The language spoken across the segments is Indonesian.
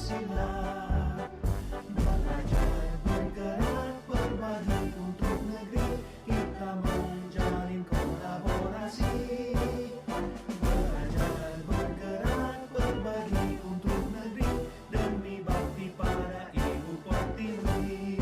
Pancasila. Belajar bergerak berbagi untuk negeri, kita menjalin kolaborasi. Belajar bergerak berbagi untuk negeri, demi bakti pada Ibu Pertiwi.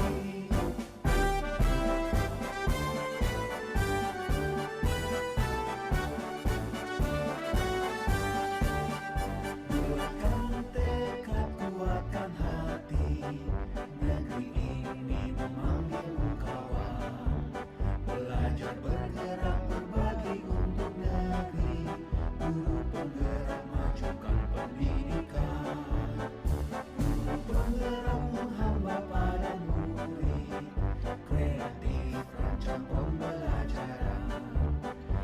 Bulatkan tekad, kuatkan hati, negeri ini memanggilmu kawan. Belajar bergerak berbagi untuk negeri, guru penggerak majukan pendidikan. Guru penggerak menghamba pada murid, kreatif rancang pembelajaran.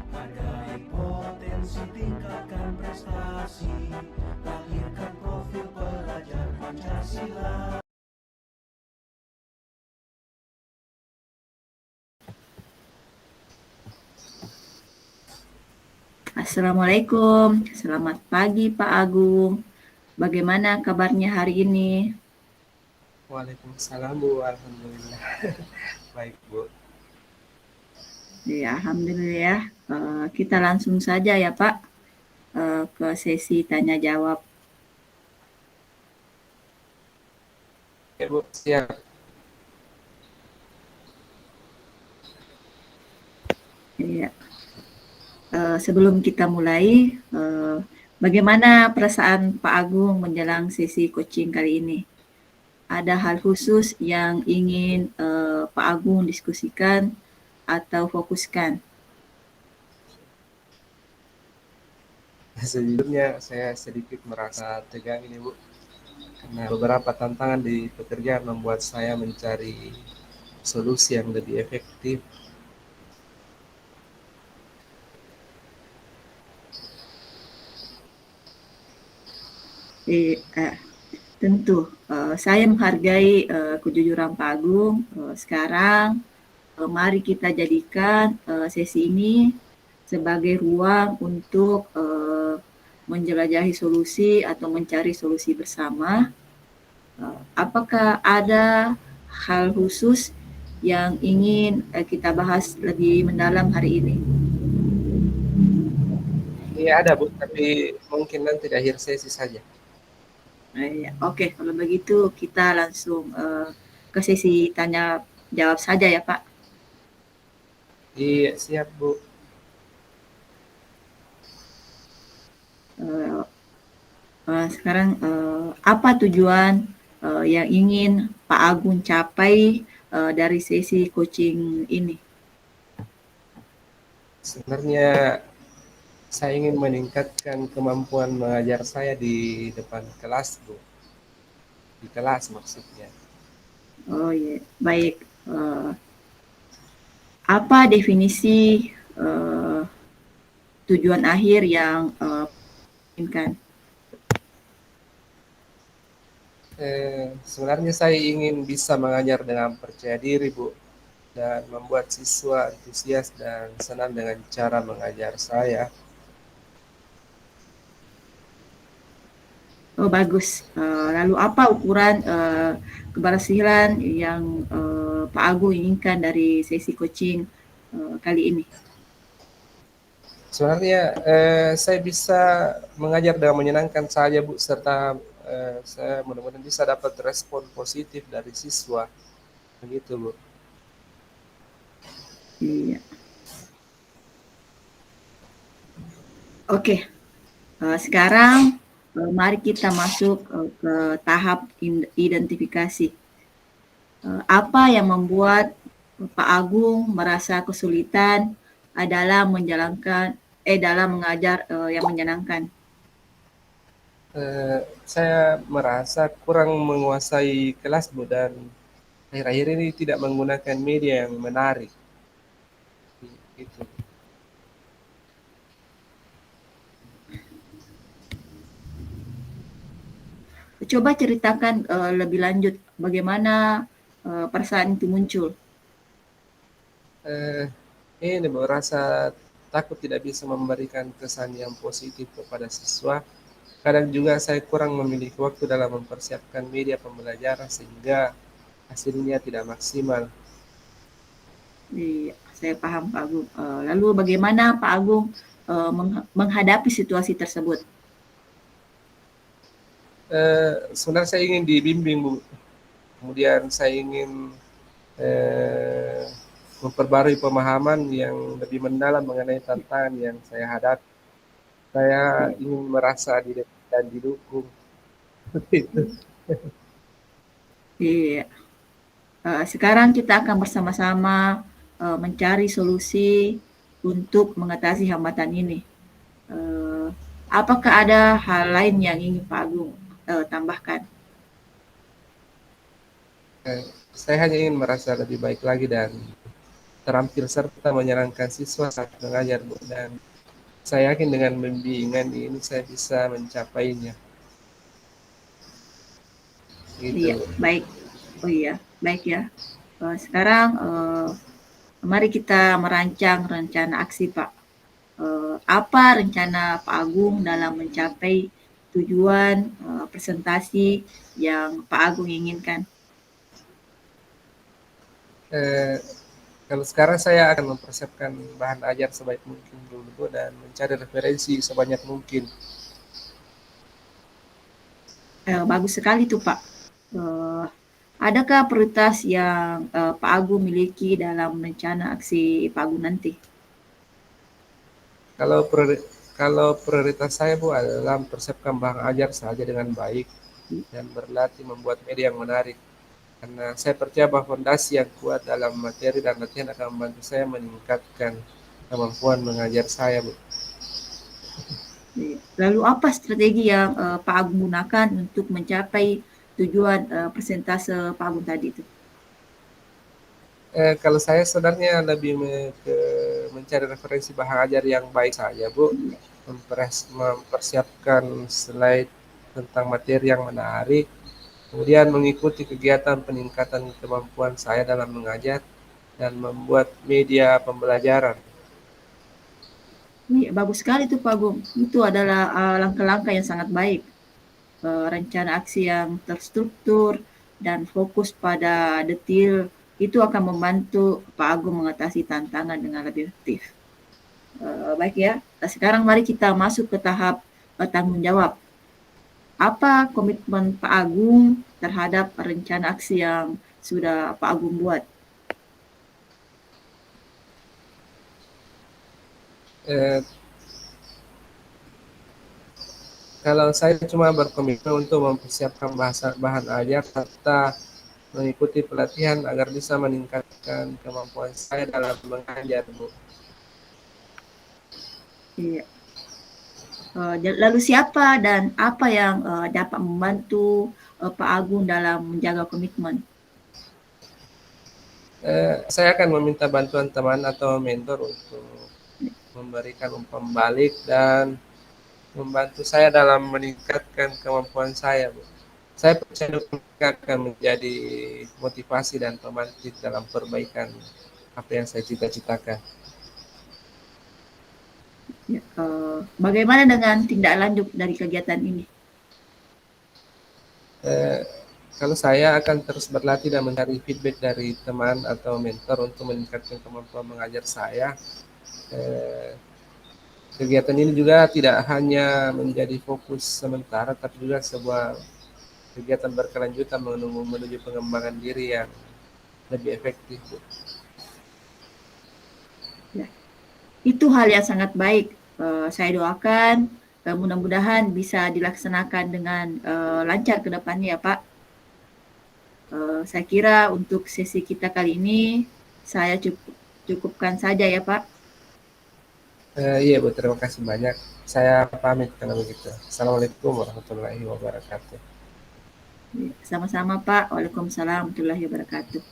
Hargai potensi, tingkatkan prestasi, lahirkan profil pelajar Pancasila. Assalamualaikum, selamat pagi Pak Agung. Bagaimana kabarnya hari ini? Waalaikumsalam Bu, alhamdulillah. Baik Bu. Ya, alhamdulillah. Kita langsung saja ya Pak ke sesi tanya jawab. Ya Bu, siap. Ya. Sebelum kita mulai, bagaimana perasaan Pak Agung menjelang sesi coaching kali ini? Ada hal khusus yang ingin Pak Agung diskusikan atau fokuskan? Sejujurnya saya sedikit merasa tegang ini Bu, karena beberapa tantangan di pekerjaan membuat saya mencari solusi yang lebih efektif. Tentu, saya menghargai kejujuran Pak Agung. Sekarang, mari kita jadikan sesi ini sebagai ruang untuk menjelajahi solusi atau mencari solusi bersama. Apakah ada hal khusus yang ingin kita bahas lebih mendalam hari ini? Iya ada Bu, tapi mungkin nanti di akhir sesi saja. Oke, kalau begitu kita langsung ke sesi tanya jawab saja ya Pak. Iya siap Bu. Sekarang apa tujuan yang ingin Pak Agung capai dari sesi coaching ini? Sebenarnya saya ingin meningkatkan kemampuan mengajar saya di depan kelas Bu. Di kelas maksudnya. Oh ya, baik. Apa definisi tujuan akhir yang inginkan? Sebenarnya saya ingin bisa mengajar dengan percaya diri, Bu, dan membuat siswa antusias dan senang dengan cara mengajar saya. Oh bagus. Lalu apa ukuran keberhasilan yang Pak Agung inginkan dari sesi coaching kali ini? Sebenarnya saya bisa mengajar dengan menyenangkan saja, Bu, serta saya mudah-mudahan bisa dapat respon positif dari siswa. Begitu, Bu. Iya. Oke. Sekarang mari kita masuk ke tahap identifikasi. Apa yang membuat Pak Agung merasa kesulitan dalam dalam mengajar yang menyenangkan? Saya merasa kurang menguasai kelas, Bu, dan akhir-akhir ini tidak menggunakan media yang menarik. Gitu. Coba ceritakan lebih lanjut bagaimana perasaan itu muncul. Ini merasa takut tidak bisa memberikan kesan yang positif kepada siswa, kadang juga saya kurang memiliki waktu dalam mempersiapkan media pembelajaran sehingga hasilnya tidak maksimal. Iya, saya paham Pak Agung. Lalu bagaimana Pak Agung menghadapi situasi tersebut? Sebenarnya saya ingin dibimbing, Bu. Kemudian saya ingin eh, memperbarui pemahaman yang lebih mendalam mengenai tantangan yang saya hadapi. Saya Iya. ingin merasa didengar dan didukung. Seperti itu. Iya. Sekarang kita akan bersama-sama mencari solusi untuk mengatasi hambatan ini. Eh, Apakah ada hal lain yang ingin Pak Agung tambahkan? Eh, saya hanya ingin merasa lebih baik lagi dan terampil serta menyenangkan siswa saat mengajar, Bu. Dan saya yakin dengan bimbingan ini saya bisa mencapainya. Gitu, Iya, Bu. baik. Oh iya, baik ya. Sekarang mari kita merancang rencana aksi, Pak. Apa rencana Pak Agung dalam mencapai tujuan presentasi yang Pak Agung inginkan? Eh, Kalau sekarang saya akan mempersiapkan bahan ajar sebaik mungkin dulu, Bu, dan mencari referensi sebanyak mungkin. Bagus sekali tuh Pak. Eh, Adakah prioritas yang Pak Agung miliki dalam rencana aksi Pak Agung nanti? Kalau kalau prioritas saya, Bu, adalah mempersiapkan bahan ajar saja dengan baik dan berlatih membuat media yang menarik. Karena saya percaya bahwa fondasi yang kuat dalam materi dan latihan akan membantu saya meningkatkan kemampuan mengajar saya, Bu. Lalu apa strategi yang Pak Agung gunakan untuk mencapai tujuan persentase Pak Agung tadi itu? Kalau saya sebenarnya lebih ke mencari referensi bahan ajar yang baik saja, Bu. Mempersiapkan slide tentang materi yang menarik, kemudian mengikuti kegiatan peningkatan kemampuan saya dalam mengajar dan membuat media pembelajaran. Ini bagus sekali tuh Pak Agung. Itu adalah langkah-langkah yang sangat baik. Rencana aksi yang terstruktur dan fokus pada detail itu akan membantu Pak Agung mengatasi tantangan dengan lebih efektif. Baik ya. Nah, sekarang mari kita masuk ke tahap tanggung jawab. Apa komitmen Pak Agung terhadap rencana aksi yang sudah Pak Agung buat? Eh, Kalau saya cuma berkomitmen untuk mempersiapkan bahan ajar serta mengikuti pelatihan agar bisa meningkatkan kemampuan saya dalam mengajar, Bu. Iya. Lalu siapa dan apa yang dapat membantu Pak Agung dalam menjaga komitmen? Saya akan meminta bantuan teman atau mentor untuk memberikan umpan balik dan membantu saya dalam meningkatkan kemampuan saya, Bu. Saya percaya mereka akan menjadi motivasi dan pembangkit dalam perbaikan apa yang saya cita-citakan. Ya, bagaimana dengan tindak lanjut dari kegiatan ini? Eh, Kalau saya akan terus berlatih dan mencari feedback dari teman atau mentor untuk meningkatkan kemampuan mengajar saya. Eh, Kegiatan ini juga tidak hanya menjadi fokus sementara, tapi juga sebuah kegiatan berkelanjutan menuju pengembangan diri yang lebih efektif, Bu. Ya, itu hal yang sangat baik. Saya doakan mudah-mudahan bisa dilaksanakan dengan lancar ke depannya ya Pak. Saya kira untuk sesi kita kali ini saya cukupkan saja ya Pak. Iya, Bu, terima kasih banyak. Saya pamit kalau begitu. Assalamualaikum warahmatullahi wabarakatuh. Sama-sama Pak. Waalaikumsalam warahmatullahi wabarakatuh.